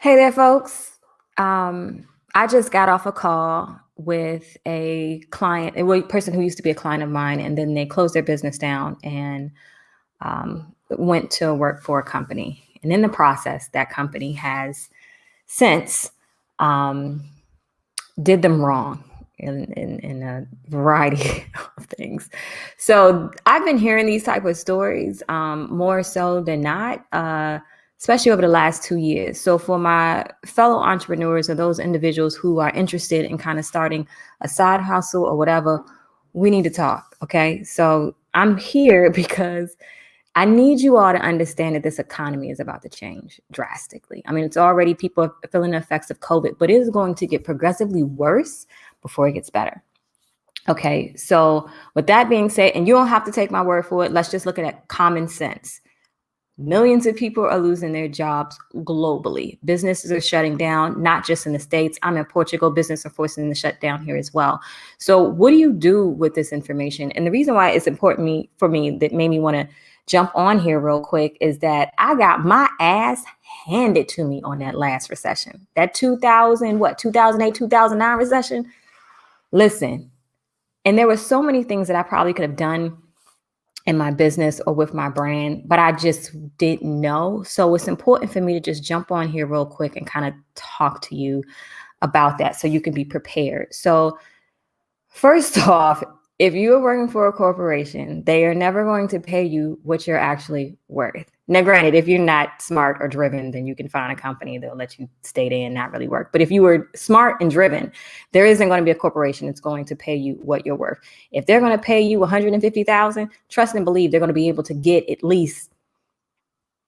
Hey there, folks. I just got off a call with a client, a person who used to be a client of mine, and then they closed their business down and went to work for a company. And in the process, that company has since um, did them wrong in a variety of things. So I've been hearing these type of stories more so than not, especially over the last 2 years. So for my fellow entrepreneurs or those individuals who are interested in kind of starting a side hustle or whatever, we need to talk. Okay. So I'm here because I need you all to understand that this economy is about to change drastically. I mean, it's already people are feeling the effects of COVID, but it is going to get progressively worse before it gets better. Okay, so with that being said, and you don't have to take my word for it, let's just look at common sense. Millions of people are losing their jobs globally. Businesses are shutting down, not just in the States. I'm in Portugal. Business are forcing to shut down here as well. So what do you do with this information? And the reason why it's important for me that made me want to jump on here real quick is that I got my ass handed to me on that last recession. That 2008, 2009 recession. Listen, and there were so many things that I probably could have done in my business or with my brand, but I just didn't know. So it's important for me to just jump on here real quick and kind of talk to you about that so you can be prepared. So first off, if you are working for a corporation, they are never going to pay you what you're actually worth. Now, granted, if you're not smart or driven, then you can find a company that'll let you stay there and not really work. But if you were smart and driven, there isn't going to be a corporation that's going to pay you what you're worth. If they're going to pay you $150,000, trust and believe they're going to be able to get at least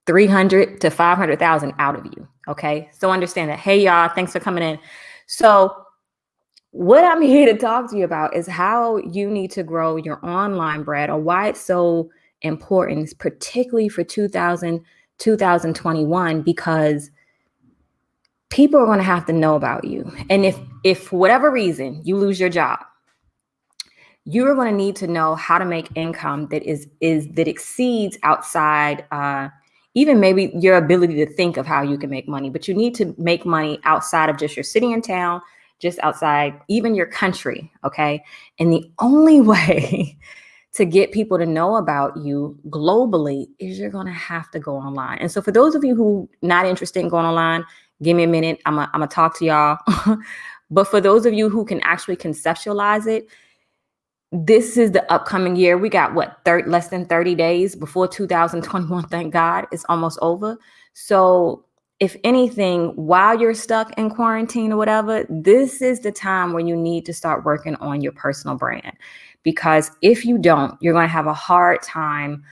300 to 500,000 out of you. Okay, so understand that. Hey, y'all, thanks for coming in. So what I'm here to talk to you about is how you need to grow your online brand or why it's so important, particularly for 2021, because people are going to have to know about you. And if for whatever reason you lose your job, you are going to need to know how to make income that that exceeds outside even maybe your ability to think of how you can make money, but you need to make money outside of just your city and town, just outside even your country. Okay. And the only way to get people to know about you globally is you're going to have to go online. And so for those of you who not interested in going online, give me a minute. I'm gonna talk to y'all. But for those of you who can actually conceptualize it, this is the upcoming year. We got less than 30 days before 2021. Thank God it's almost over. So if anything, while you're stuck in quarantine or whatever, this is the time when you need to start working on your personal brand. Because if you don't, you're going to have a hard time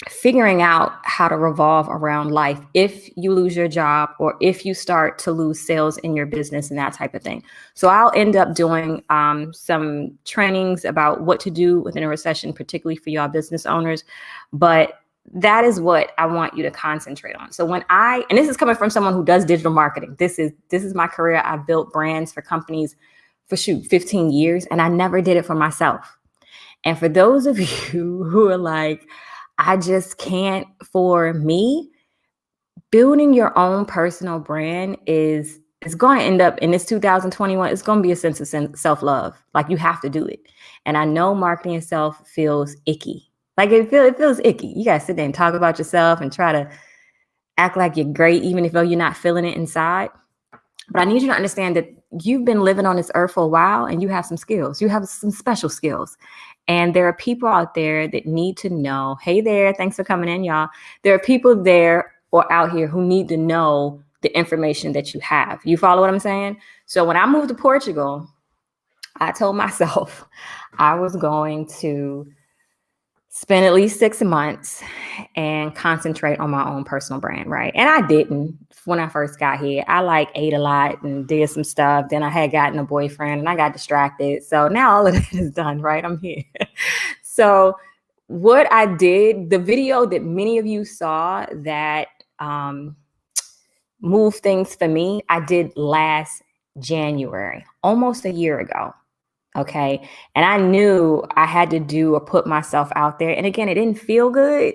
figuring out how to revolve around life if you lose your job or if you start to lose sales in your business and that type of thing. So I'll end up doing some trainings about what to do within a recession, particularly for y'all business owners. But that is what I want you to concentrate on. So and this is coming from someone who does digital marketing. This is my career. I've built brands for companies for 15 years, and I never did it for myself. And for those of you who are like, I just can't, for me, building your own personal brand is going to end up in this 2021. It's going to be a sense of self-love. Like you have to do it. And I know marketing itself feels icky. Like it feels icky. You got to sit there and talk about yourself and try to act like you're great, even if you're not feeling it inside. But I need you to understand that you've been living on this earth for a while and you have some skills. You have some special skills. And there are people out there that need to know, hey there, thanks for coming in, y'all. There are people there or out here who need to know the information that you have. You follow what I'm saying? So when I moved to Portugal, I told myself I was going to spend at least 6 months and concentrate on my own personal brand, right? And I didn't when I first got here. I ate a lot and did some stuff. Then I had gotten a boyfriend and I got distracted. So now all of that is done, right? I'm here. So what I did, the video that many of you saw that moved things for me, I did last January, almost a year ago. Okay. And I knew I had to do or put myself out there. And again, it didn't feel good,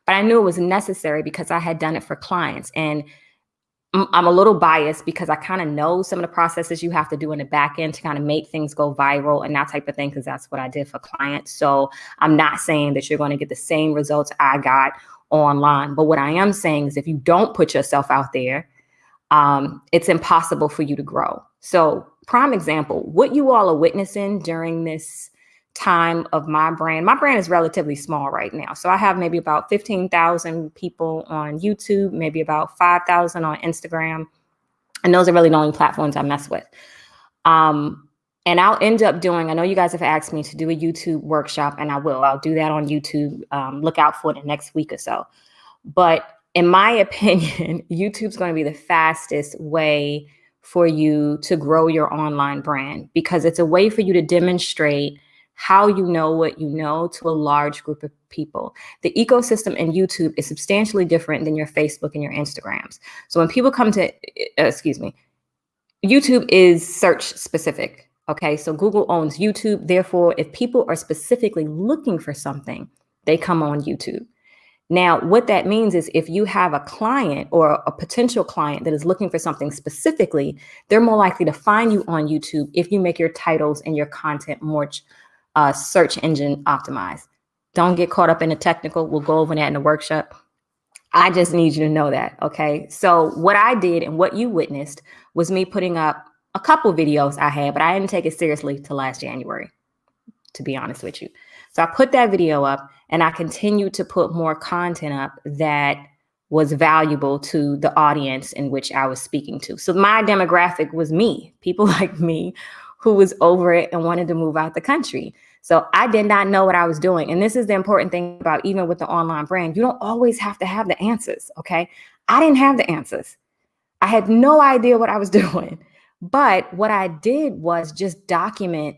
but I knew it was necessary because I had done it for clients. And I'm a little biased because I kind of know some of the processes you have to do in the back end to kind of make things go viral and that type of thing, because that's what I did for clients. So I'm not saying that you're going to get the same results I got online. But what I am saying is if you don't put yourself out there, it's impossible for you to grow. So prime example, what you all are witnessing during this time of my brand is relatively small right now. So I have maybe about 15,000 people on YouTube, maybe about 5,000 on Instagram. And those are really the only platforms I mess with. And I'll end up doing, I know you guys have asked me to do a YouTube workshop, and I'll do that on YouTube. Look out for it in the next week or so. But in my opinion, YouTube's going to be the fastest way for you to grow your online brand, because it's a way for you to demonstrate how you know what you know to a large group of people. The ecosystem in YouTube is substantially different than your Facebook and your Instagrams. So when people come to, YouTube is search specific. Okay, so Google owns YouTube. Therefore, if people are specifically looking for something, they come on YouTube. Now, what that means is if you have a client or a potential client that is looking for something specifically, they're more likely to find you on YouTube if you make your titles and your content more search engine optimized. Don't get caught up in the technical. We'll go over that in the workshop. I just need you to know that, okay? So what I did and what you witnessed was me putting up a couple videos I had, but I didn't take it seriously till last January, to be honest with you. So I put that video up and I continued to put more content up that was valuable to the audience in which I was speaking to. So my demographic was me, people like me who was over it and wanted to move out the country. So I did not know what I was doing. And this is the important thing about even with the online brand, you don't always have to have the answers, okay? I didn't have the answers. I had no idea what I was doing. But what I did was just document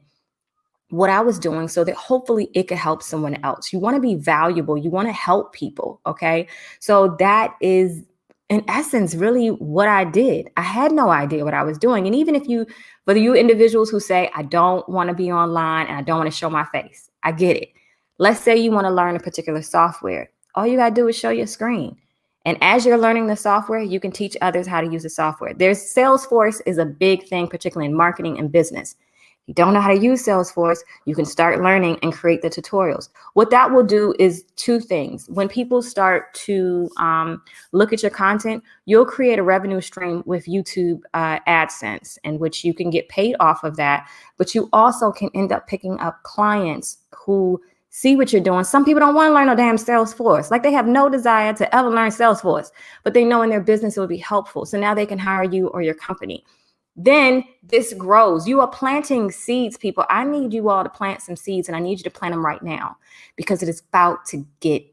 what I was doing so that hopefully it could help someone else. You want to be valuable. You want to help people. Okay. So that is in essence really what I did. I had no idea what I was doing. And even for you individuals who say, I don't want to be online and I don't want to show my face, I get it. Let's say you want to learn a particular software. All you got to do is show your screen. And as you're learning the software, you can teach others how to use the software. Salesforce is a big thing, particularly in marketing and business. You don't know how to use Salesforce, you can start learning and create the tutorials. What that will do is two things. When people start to look at your content, you'll create a revenue stream with YouTube AdSense, in which you can get paid off of that. But you also can end up picking up clients who see what you're doing. Some people don't want to learn no damn Salesforce. Like they have no desire to ever learn Salesforce, but they know in their business it would be helpful. So now they can hire you or your company. Then this grows. You are planting seeds, people. I need you all to plant some seeds, and I need you to plant them right now because it is about to get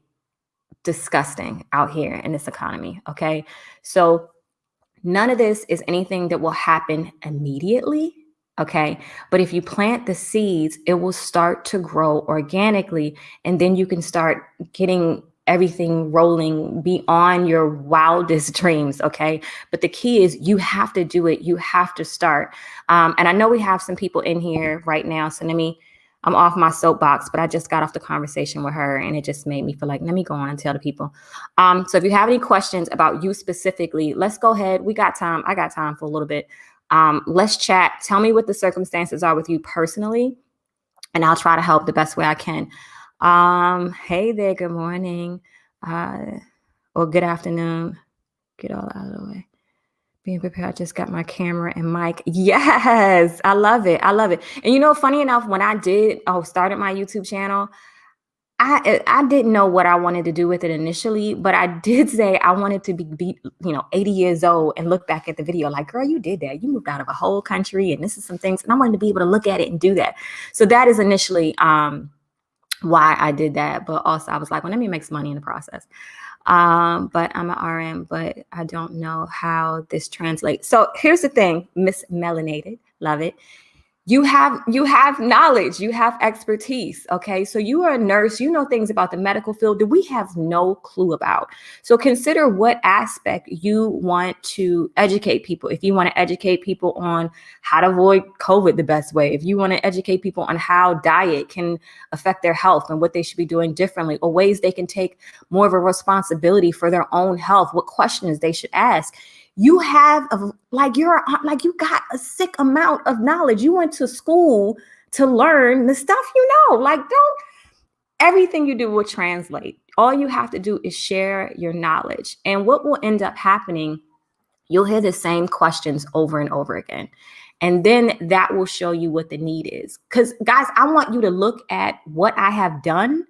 disgusting out here in this economy. Okay. So none of this is anything that will happen immediately. Okay. But if you plant the seeds, it will start to grow organically. And then you can start getting everything rolling beyond your wildest dreams. Okay. But the key is you have to do it. You have to start. And I know we have some people in here right now. So I'm off my soapbox, but I just got off the conversation with her and it just made me feel like, let me go on and tell the people. So if you have any questions about you specifically, let's go ahead. We got time. I got time for a little bit. Let's chat. Tell me what the circumstances are with you personally, and I'll try to help the best way I can. Hey there, good morning, or good afternoon. Get all out of the way. Being prepared. I just got my camera and mic. Yes, I love it. I love it. And funny enough, when I started my YouTube channel, I didn't know what I wanted to do with it initially, but I did say I wanted to be 80 years old and look back at the video like, girl, you did that. You moved out of a whole country and this is some things. And I wanted to be able to look at it and do that. So that is initially why I did that. But also I was like, well, let me make some money in the process. But I'm an RN, but I don't know how this translates. So here's the thing, Miss Melanated, love it. You have knowledge, you have expertise. Okay. So you are a nurse, you know things about the medical field that we have no clue about. So consider what aspect you want to educate people. If you want to educate people on how to avoid COVID the best way, if you want to educate people on how diet can affect their health and what they should be doing differently, or ways they can take more of a responsibility for their own health, what questions they should ask. You have you got a sick amount of knowledge. You went to school to learn the stuff don't everything you do will translate. All you have to do is share your knowledge. And what will end up happening, you'll hear the same questions over and over again. And then that will show you what the need is. Because guys, I want you to look at what I have done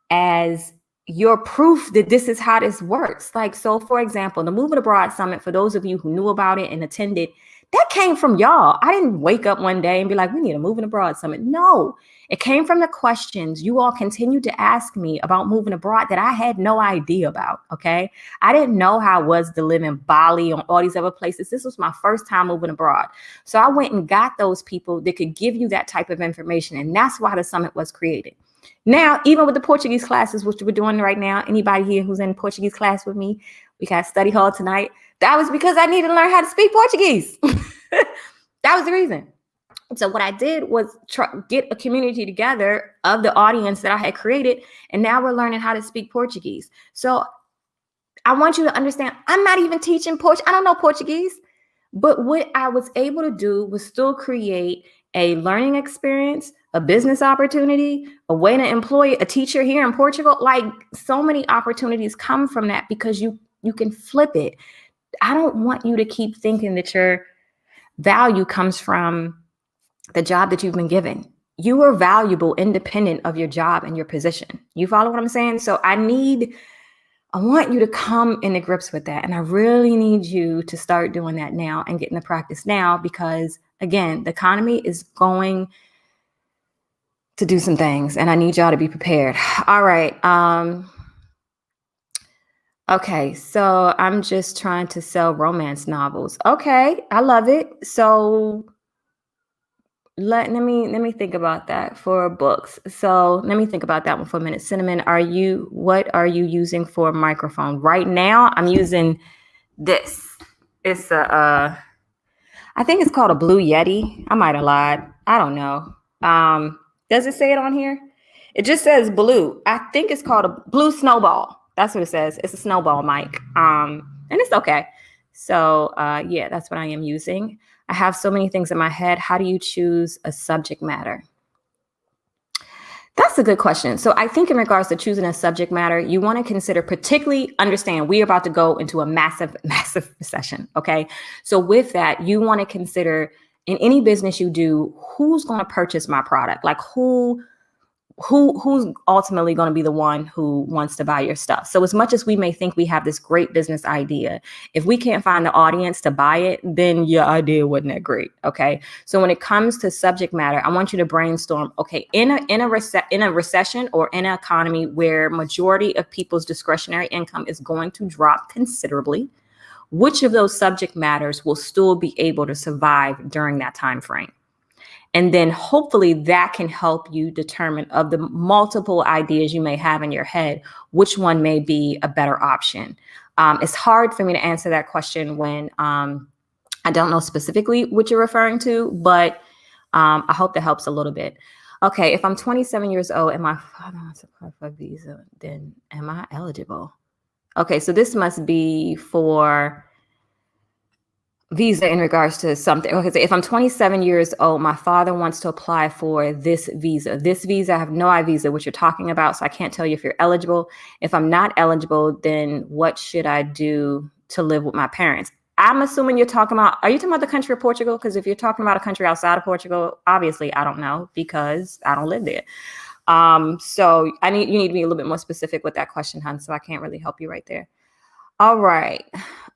as your proof that this is how this works. Like, so for example, the Moving Abroad Summit, for those of you who knew about it and attended, that came from y'all. I didn't wake up one day and be like, we need a Moving Abroad Summit. No, it came from the questions you all continued to ask me about moving abroad that I had no idea about. Okay. I didn't know how it was to live in Bali or all these other places. This was my first time moving abroad. So I went and got those people that could give you that type of information. And that's why the summit was created. Now, even with the Portuguese classes, which we're doing right now, anybody here who's in Portuguese class with me, we got study hall tonight. That was because I needed to learn how to speak Portuguese. That was the reason. So what I did was get a community together of the audience that I had created. And now we're learning how to speak Portuguese. So I want you to understand, I'm not even teaching Portuguese. I don't know Portuguese. But what I was able to do was still create a learning experience, a business opportunity, a way to employ a teacher here in Portugal. Like, so many opportunities come from that because you can flip it. I don't want you to keep thinking that your value comes from the job that you've been given. You are valuable independent of your job and your position. You follow what I'm saying? So I want you to come into grips with that. And I really need you to start doing that now and get in the practice now, because again, the economy is going to do some things and I need y'all to be prepared. All right. Okay. So I'm just trying to sell romance novels. Okay. I love it. So let me think about that for books. So let me think about that one for a minute. Cinnamon, what are you using for a microphone? Right now, I'm using this. It's I think it's called a Blue Yeti. I might have lied. I don't know. Does it say it on here? It just says blue. I think it's called a Blue Snowball. That's what it says. It's a snowball mic. And it's okay. So yeah, that's what I am using. I have so many things in my head. How do you choose a subject matter? That's a good question. So I think in regards to choosing a subject matter, you want to consider, particularly understand we are about to go into a massive, massive recession. Okay. So with that, you want to consider in any business you do, who's going to purchase my product? Like who's ultimately going to be the one who wants to buy your stuff. So as much as we may think we have this great business idea, if we can't find the audience to buy it, then your idea wasn't that great. Okay. So when it comes to subject matter, I want you to brainstorm, okay, in a recession or in an economy where majority of people's discretionary income is going to drop considerably, which of those subject matters will still be able to survive during that time frame? And then hopefully that can help you determine, of the multiple ideas you may have in your head, which one may be a better option. It's hard for me to answer that question when I don't know specifically what you're referring to, but I hope that helps a little bit. Okay, if I'm 27 years old and my father wants to apply for a visa, then am I eligible? Okay, so this must be for visa in regards to something. Okay, so if I'm 27 years old, my father wants to apply for this visa. This visa, I have no idea what you're talking about, so I can't tell you if you're eligible. If I'm not eligible, then what should I do to live with my parents? I'm assuming are you talking about the country of Portugal? Because if you're talking about a country outside of Portugal, obviously I don't know because I don't live there. So you need to be a little bit more specific with that question, hon. So I can't really help you right there. All right.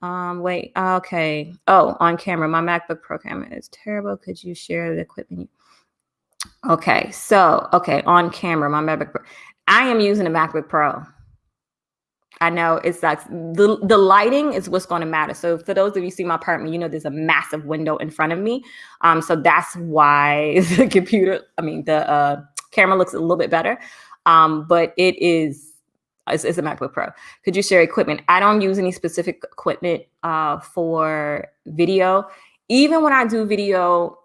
Wait. Okay. Oh, on camera, my MacBook Pro camera is terrible. Could you share the equipment? Okay. So, on camera, my MacBook Pro. I am using a MacBook Pro. I know it sucks. The lighting is what's going to matter. So for those of you who see my apartment, you know there's a massive window in front of me. So that's why the camera looks a little bit better. But it's a MacBook Pro. Could you share equipment? I don't use any specific equipment for video. Even when I do video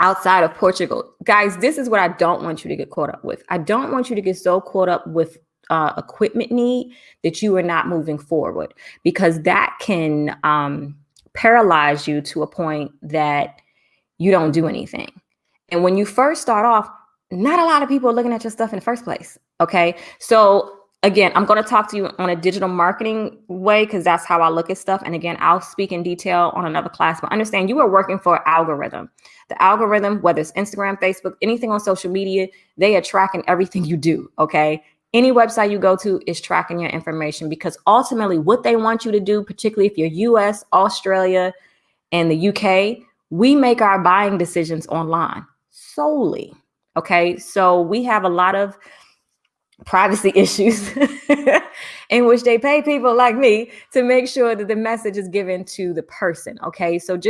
outside of Portugal, guys, this is what I don't want you to get caught up with. I don't want you to get so caught up with equipment need that you are not moving forward, because that can paralyze you to a point that you don't do anything. And when you first start off, not a lot of people are looking at your stuff in the first place. Okay. So again, I'm going to talk to you on a digital marketing way, because that's how I look at stuff. And again, I'll speak in detail on another class, but understand you are working for an algorithm. The algorithm, whether it's Instagram, Facebook, anything on social media, they are tracking everything you do. Okay. Any website you go to is tracking your information, because ultimately what they want you to do, particularly if you're US, Australia, and the UK, we make our buying decisions online solely. Okay. So we have a lot of privacy issues in which they pay people like me to make sure that the message is given to the person. Okay. So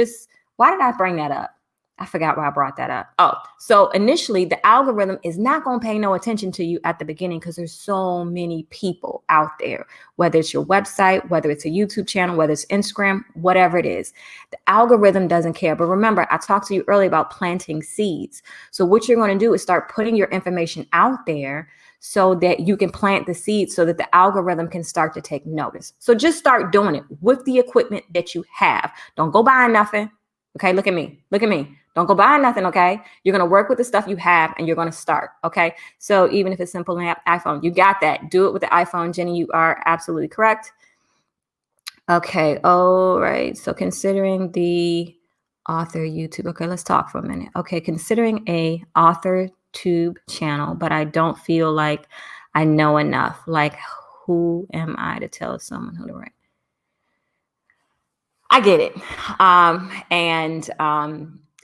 why did I bring that up? I forgot why I brought that up. Oh, so initially the algorithm is not going to pay no attention to you at the beginning, because there's so many people out there, whether it's your website, whether it's a YouTube channel, whether it's Instagram, whatever it is. The algorithm doesn't care. But remember, I talked to you earlier about planting seeds. So what you're going to do is start putting your information out there so that you can plant the seeds, so that the algorithm can start to take notice. So just start doing it with the equipment that you have. Don't go buying nothing. Okay, look at me. Look at me. Don't go buy nothing, okay? You're going to work with the stuff you have, and you're going to start, okay? So even if it's simple iPhone, you got that. Do it with the iPhone, Jenny. You are absolutely correct. Okay, all right. So considering the author YouTube. Okay, let's talk for a minute. Okay, considering a author tube channel, but I don't feel like I know enough. Like, who am I to tell someone who to write? I get it.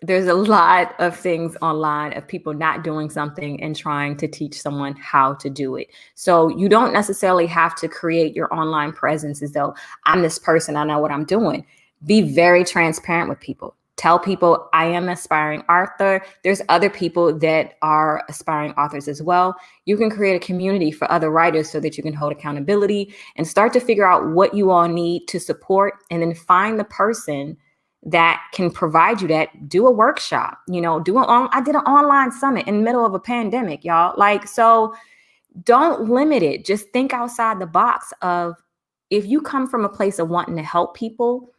There's a lot of things online of people not doing something and trying to teach someone how to do it. So you don't necessarily have to create your online presence as though I'm this person, I know what I'm doing. Be very transparent with people. Tell people I am an aspiring author. There's other people that are aspiring authors as well. You can create a community for other writers so that you can hold accountability and start to figure out what you all need to support, and then find the person that can provide you that. Do a workshop, I did an online summit in the middle of a pandemic, y'all. So don't limit it. Just think outside the box of, if you come from a place of wanting to help people,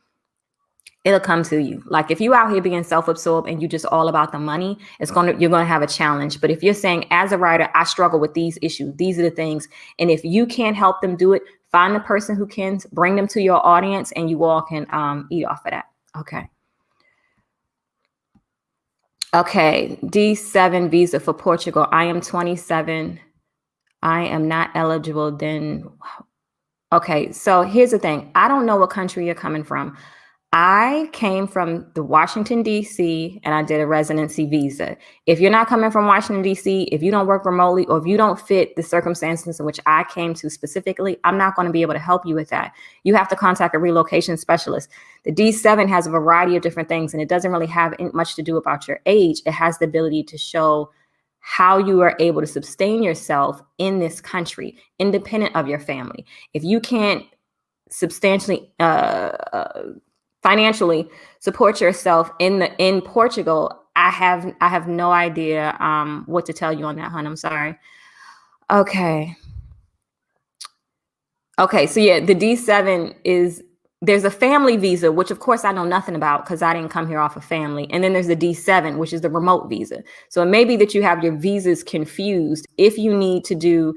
it'll come to you. Like, if you out here being self-absorbed and you just all about the money, you're going to have a challenge. But if you're saying, as a writer, I struggle with these issues, these are the things. And if you can't help them do it, find the person who can, bring them to your audience, and you all can eat off of that. Okay. Okay. D7 visa for Portugal. I am 27. I am not eligible then. Okay. So here's the thing. I don't know what country you're coming from. I came from the Washington, D.C., and I did a residency visa. If you're not coming from Washington, D.C., if you don't work remotely, or if you don't fit the circumstances in which I came to specifically, I'm not going to be able to help you with that. You have to contact a relocation specialist. The D7 has a variety of different things, and it doesn't really have much to do about your age. It has the ability to show how you are able to sustain yourself in this country, independent of your family. If you can't substantially financially support yourself in Portugal, I have no idea what to tell you on that, hon. I'm sorry. Okay. So yeah, the D7 there's a family visa, which of course I know nothing about because I didn't come here off of family. And then there's the D7, which is the remote visa. So it may be that you have your visas confused. If you need to do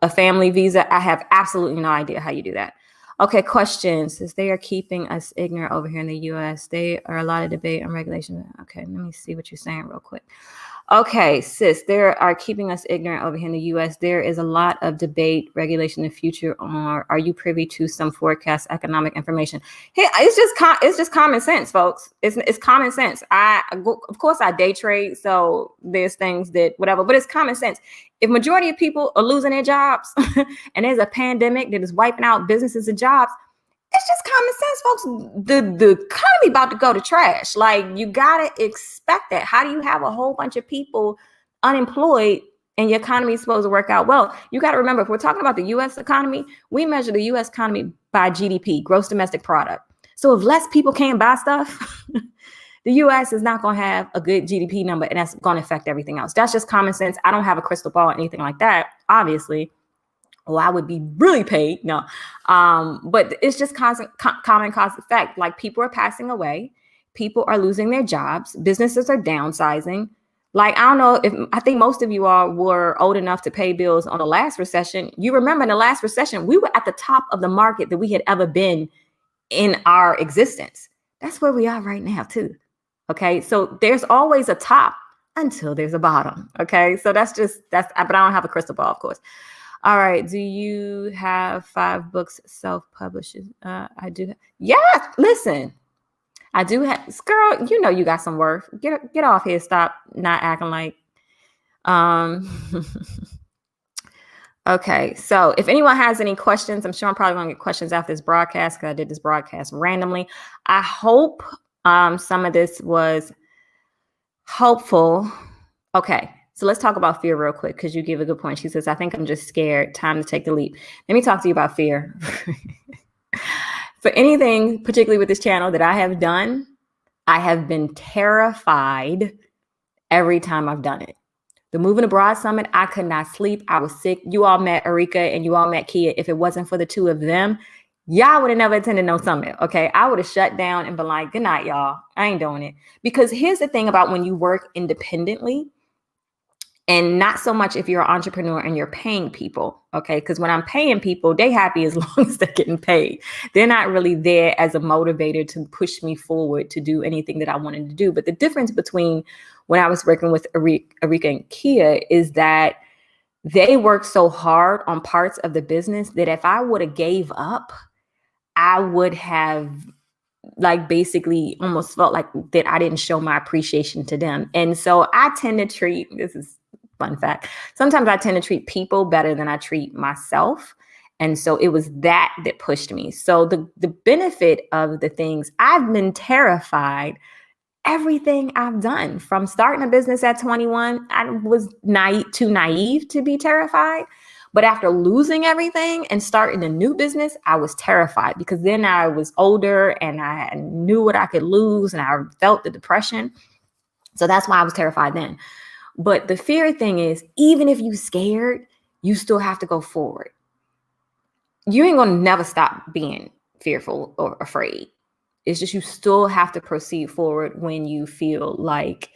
a family visa, I have absolutely no idea how you do that. Okay, questions. Since they are keeping us ignorant over here in the U.S., there are a lot of debate on regulation. Okay, let me see what you're saying real quick. Okay, sis, there are keeping us ignorant over here in the US. There is a lot of debate, regulation in the future on, are you privy to some forecast economic information? Hey, it's just common sense, folks. It's common sense. Of course I day trade, so there's things that whatever, but it's common sense. If majority of people are losing their jobs and there's a pandemic that is wiping out businesses and jobs, it's just common sense, folks. The economy about to go to trash. Like, you gotta expect that. How do you have a whole bunch of people unemployed and your economy is supposed to work out well? You got to remember, if we're talking about the U.S. economy, we measure the U.S. economy by GDP, gross domestic product. So if less people can't buy stuff, the U.S. is not going to have a good GDP number, and that's going to affect everything else. That's just common sense. I don't have a crystal ball or anything like that, obviously. Well, I would be really paid. No. But it's just common cause effect. Like, people are passing away. People are losing their jobs. Businesses are downsizing. Like, I think most of you all were old enough to pay bills on the last recession. You remember in the last recession, we were at the top of the market that we had ever been in our existence. That's where we are right now too. Okay. So there's always a top until there's a bottom. Okay. So but I don't have a crystal ball, of course. All right. Do you have 5 books self-published? I do. Yeah. Listen, I do have. Girl, you got some worth. Get off here. Stop not acting like. Okay. So if anyone has any questions, I'm sure I'm probably going to get questions after this broadcast because I did this broadcast randomly. I hope some of this was helpful. Okay. So let's talk about fear real quick, because you give a good point. She says, I think I'm just scared. Time to take the leap. Let me talk to you about fear. For anything, particularly with this channel that I have done, I have been terrified every time I've done it. The Moving Abroad Summit, I could not sleep. I was sick. You all met Erika and you all met Kia. If it wasn't for the two of them, y'all would have never attended no summit. Okay. I would have shut down and been like, good night, y'all. I ain't doing it. Because here's the thing about when you work independently, and not so much if you're an entrepreneur and you're paying people, okay? Because when I'm paying people, they happy as long as they're getting paid. They're not really there as a motivator to push me forward to do anything that I wanted to do. But the difference between when I was working with Erika and Kia is that they work so hard on parts of the business that if I would have gave up, I would have basically almost felt like that I didn't show my appreciation to them. And so I tend to treat, this is fun fact, sometimes I tend to treat people better than I treat myself. And so it was that pushed me. So the benefit of the things, I've been terrified everything I've done from starting a business at 21. I was too naive to be terrified. But after losing everything and starting a new business, I was terrified because then I was older and I knew what I could lose and I felt the depression. So that's why I was terrified then. But the fear thing is, even if you're scared, you still have to go forward. You ain't going to never stop being fearful or afraid. It's just you still have to proceed forward when you feel like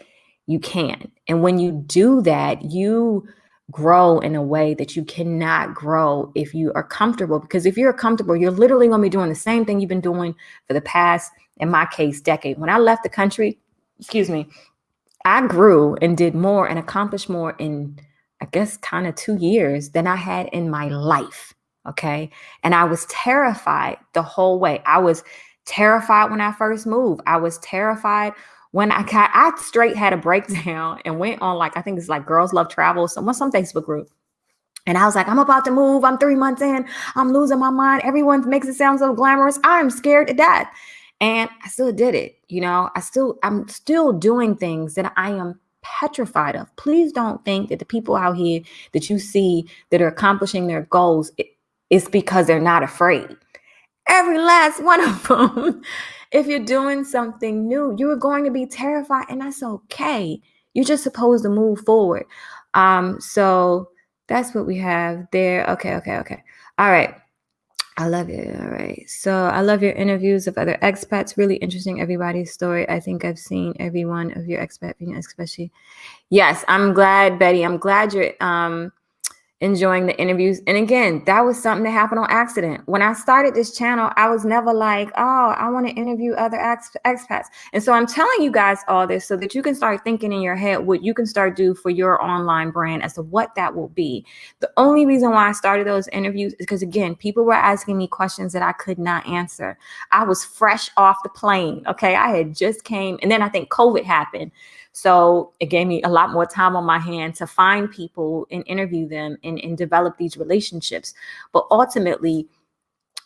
you can. And when you do that, you grow in a way that you cannot grow if you are comfortable. Because if you're comfortable, you're literally going to be doing the same thing you've been doing for the past, in my case, decade. When I left the country, I grew and did more and accomplished more in, I guess, kind of 2 years than I had in my life. Okay. And I was terrified the whole way. I was terrified when I first moved. I was terrified when I straight had a breakdown and went on I think it's Girls Love Travel, some Facebook group. And I was like, I'm about to move. I'm 3 months in. I'm losing my mind. Everyone makes it sound so glamorous. I'm scared to death. And I still did it. I'm still doing things that I am petrified of. Please don't think that the people out here that you see that are accomplishing their goals, it's because they're not afraid. Every last one of them. If you're doing something new, you're going to be terrified, and that's okay. You're just supposed to move forward. So that's what we have there. Okay. All right. I love it. All right. So I love your interviews of other expats. Really interesting. Everybody's story. I think I've seen every one of your expat videos, especially. Yes, I'm glad, Betty. I'm glad you're enjoying the interviews. And again, that was something that happened on accident. When I started this channel, I was never like, oh, I want to interview other expats. And so I'm telling you guys all this so that you can start thinking in your head what you can start do for your online brand as to what that will be. The only reason why I started those interviews is because, again, people were asking me questions that I could not answer. I was fresh off the plane. Okay. I had just came, and then I think COVID happened. So it gave me a lot more time on my hand to find people and interview them and develop these relationships. But ultimately,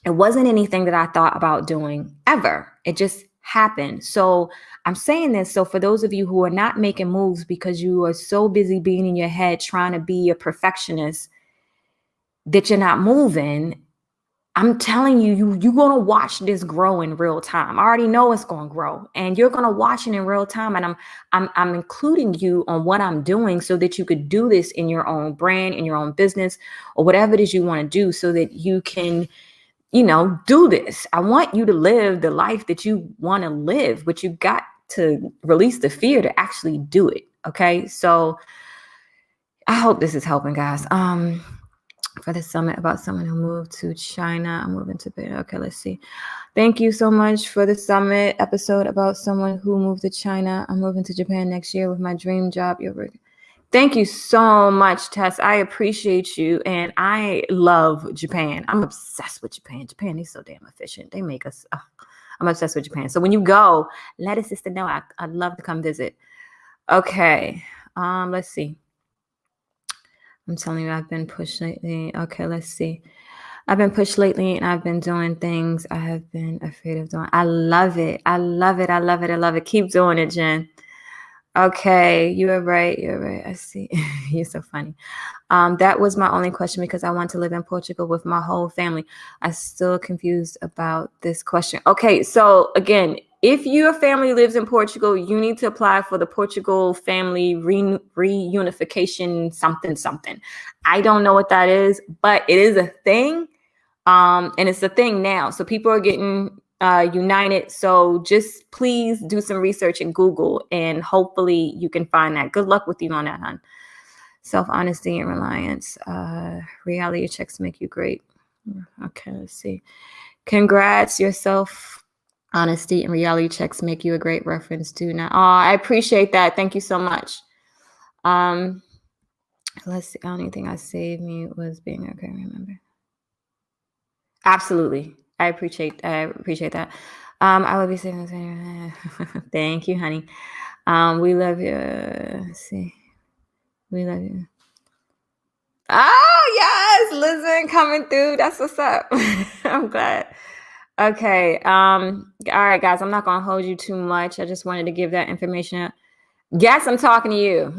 it wasn't anything that I thought about doing ever. It just happened. So I'm saying this. So for those of you who are not making moves because you are so busy being in your head trying to be a perfectionist that you're not moving, I'm telling you, you're going to watch this grow in real time. I already know it's going to grow, and you're going to watch it in real time. And I'm including you on what I'm doing so that you could do this in your own brand, in your own business, or whatever it is you want to do so that you can, do this. I want you to live the life that you want to live, but you got to release the fear to actually do it. Okay. So I hope this is helping, guys. For the summit about someone who moved to China. I'm moving to Japan. Okay, let's see. Thank you so much for the summit episode about someone who moved to China. I'm moving to Japan next year with my dream job. Thank you so much, Tess. I appreciate you. And I love Japan. I'm obsessed with Japan. Japan is so damn efficient. They make us, I'm obsessed with Japan. So when you go, let a sister know. I'd love to come visit. Okay, let's see. I'm telling you, I've been pushed lately. Okay, let's see. I've been pushed lately and I've been doing things I have been afraid of doing. I love it. I love it. I love it. I love it. Keep doing it, Jen. Okay, you are right. You're right. I see. You're so funny. That was my only question because I want to live in Portugal with my whole family. I'm still confused about this question. Okay, so again, if your family lives in Portugal, you need to apply for the Portugal family reunification something. I don't know what that is, but it is a thing. And it's a thing now. So people are getting united. So just please do some research in Google and hopefully you can find that. Good luck with you on that, hon. Self-honesty and reliance. Reality checks make you great. Okay, let's see. Congrats, your self-honesty and reality checks make you a great reference to now. Oh, I appreciate that. Thank you so much. Let's see. The only thing I saved me was being okay. Remember. Absolutely. I appreciate that. I will be saying this. Thank you, honey. We love you. Let's see. We love you. Oh, yes. Listen, coming through. That's what's up. I'm glad. Okay. All right, guys. I'm not going to hold you too much. I just wanted to give that information. Yes, I'm talking to you.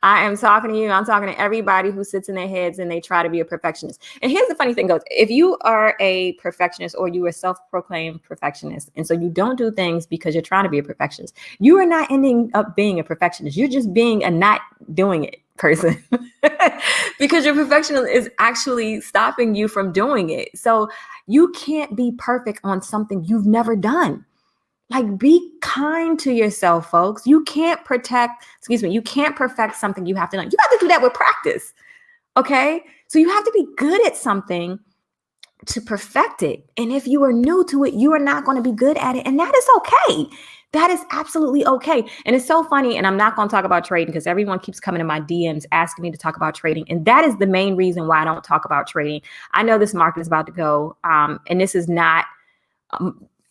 I am talking to you. I'm talking to everybody who sits in their heads and they try to be a perfectionist. And here's the funny thing goes, if you are a perfectionist or you are self-proclaimed perfectionist, and so you don't do things because you're trying to be a perfectionist, you are not ending up being a perfectionist. You're just being a not doing it person because your perfectionism is actually stopping you from doing it. So you can't be perfect on something you've never done. Like, be kind to yourself, folks. You can't perfect something you have to learn. You have to do that with practice. Okay. So you have to be good at something to perfect it. And if you are new to it, you are not going to be good at it. And that is okay. That is absolutely okay. And it's so funny. And I'm not going to talk about trading because everyone keeps coming to my DMs asking me to talk about trading. And that is the main reason why I don't talk about trading. I know this market is about to go. And this is not,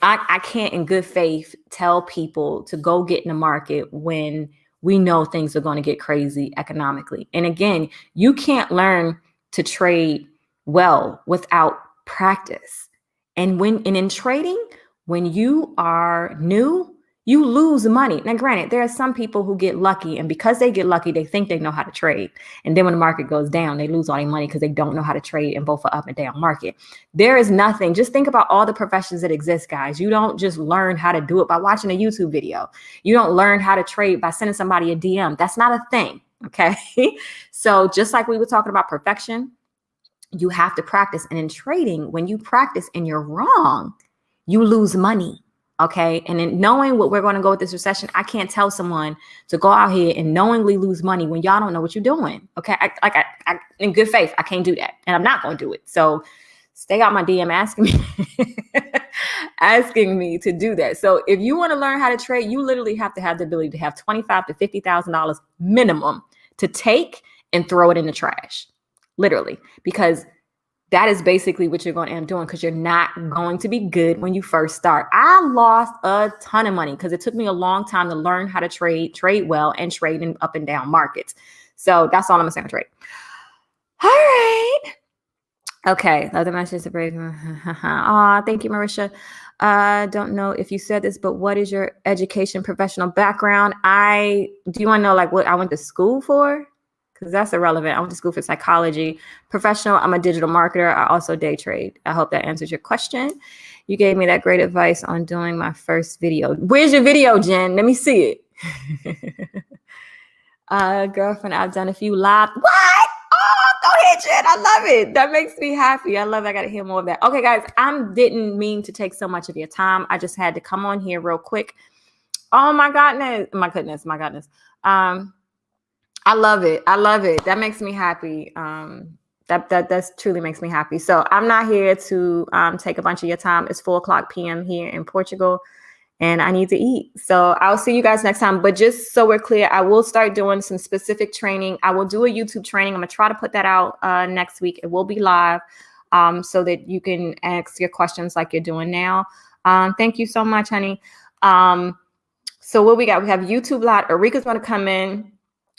I can't in good faith tell people to go get in the market when we know things are going to get crazy economically. And again, you can't learn to trade well without practice. And in trading, when you are new, you lose money. Now, granted, there are some people who get lucky, and because they get lucky, they think they know how to trade. And then when the market goes down, they lose all their money because they don't know how to trade in both an up and down market. There is nothing. Just think about all the professions that exist, guys. You don't just learn how to do it by watching a YouTube video. You don't learn how to trade by sending somebody a DM. That's not a thing. Okay. So just like we were talking about perfection, you have to practice. And in trading, when you practice and you're wrong, you lose money. Okay. And then knowing what we're going to go with this recession, I can't tell someone to go out here and knowingly lose money when y'all don't know what you're doing. Okay. I in good faith, I can't do that. And I'm not going to do it. So stay out my DM asking me, asking me to do that. So if you want to learn how to trade, you literally have to have the ability to have $25,000 to $50,000 minimum to take and throw it in the trash, literally, because that is basically what you're going to end up doing, because you're not going to be good when you first start. I lost a ton of money because it took me a long time to learn how to trade well, and trade in up and down markets. So that's all I'm going to say on trade. All right. Okay. Other messages are brave. Aw, thank you, Marisha. Don't know if you said this, but what is your education professional background? Do you want to know like what I went to school for? Because that's irrelevant. I went to school for psychology. Professional, I'm a digital marketer. I also day trade. I hope that answers your question. You gave me that great advice on doing my first video. Where's your video, Jen? Let me see it. Girlfriend, I've done a few live. What? Oh, go ahead, Jen. I love it. That makes me happy. I love it. I got to hear more of that. Okay, guys, I didn't mean to take so much of your time. I just had to come on here real quick. Oh, my goodness. My goodness. My goodness. I love it. I love it. That makes me happy. That truly makes me happy. So I'm not here to take a bunch of your time. It's 4:00 p.m. here in Portugal, and I need to eat. So I'll see you guys next time. But just so we're clear, I will start doing some specific training. I will do a YouTube training. I'm gonna try to put that out next week. It will be live, so that you can ask your questions like you're doing now. Thank you so much, honey. So what we got? We have YouTube Live. Erika's gonna come in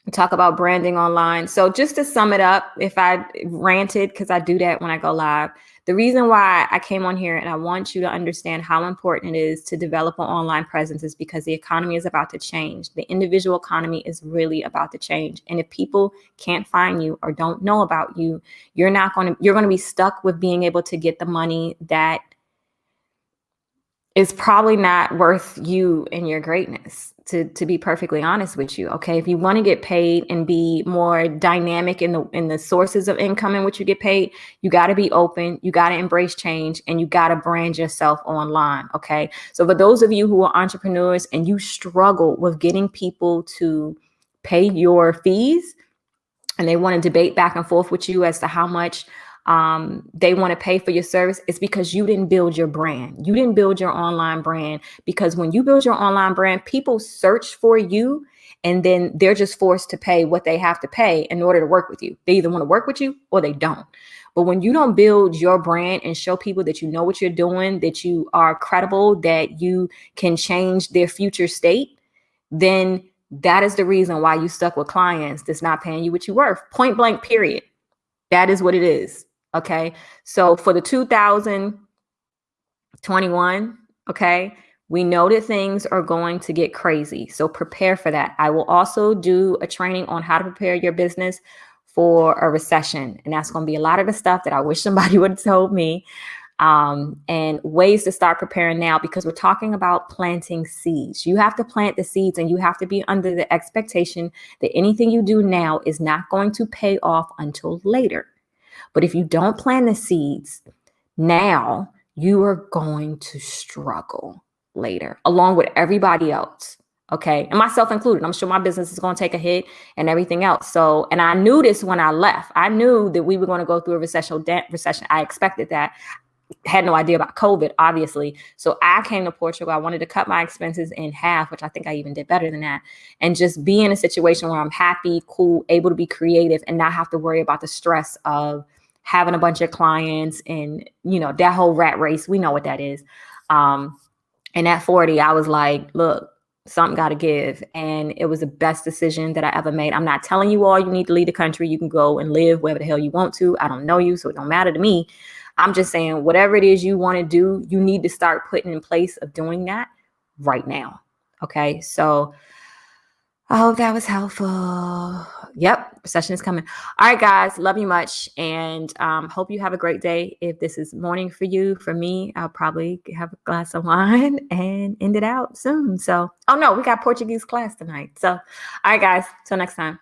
and talk about branding online. So just to sum it up, if I ranted, because I do that when I go live, the reason why I came on here and I want you to understand how important it is to develop an online presence is because the economy is about to change. The individual economy is really about to change. And if people can't find you or don't know about you, you're going to be stuck with being able to get the money that is probably not worth you and your greatness, to be perfectly honest with you. Okay. If you want to get paid and be more dynamic in the sources of income in which you get paid, you got to be open, you got to embrace change, and you got to brand yourself online. Okay. So for those of you who are entrepreneurs and you struggle with getting people to pay your fees, and they want to debate back and forth with you as to how much they want to pay for your service, it's because you didn't build your brand. You didn't build your online brand, because when you build your online brand, people search for you, and then they're just forced to pay what they have to pay in order to work with you. They either want to work with you or they don't. But when you don't build your brand and show people that you know what you're doing, that you are credible, that you can change their future state, then that is the reason why you stuck with clients that's not paying you what you're worth. Point blank, period. That is what it is. Okay. So for the 2021, okay, we know that things are going to get crazy. So prepare for that. I will also do a training on how to prepare your business for a recession. And that's going to be a lot of the stuff that I wish somebody would have told me. And ways to start preparing now, because we're talking about planting seeds. You have to plant the seeds, and you have to be under the expectation that anything you do now is not going to pay off until later. But if you don't plant the seeds now, you are going to struggle later, along with everybody else. Okay. And myself included. I'm sure my business is going to take a hit and everything else. So, and I knew this when I left. I knew that we were going to go through a recession. I expected that. Had no idea about COVID, obviously. So I came to Portugal. I wanted to cut my expenses in half, which I think I even did better than that. And just be in a situation where I'm happy, cool, able to be creative, and not have to worry about the stress of having a bunch of clients and, that whole rat race. We know what that is. And at 40, I was like, look, something got to give. And it was the best decision that I ever made. I'm not telling you all you need to leave the country. You can go and live wherever the hell you want to. I don't know you, so it don't matter to me. I'm just saying, whatever it is you want to do, you need to start putting in place of doing that right now. Okay. So I hope that was helpful. Yep. Recession is coming. All right, guys. Love you much. And hope you have a great day. If this is morning for you, for me, I'll probably have a glass of wine and end it out soon. So, oh no, we got Portuguese class tonight. So, all right, guys. Till next time.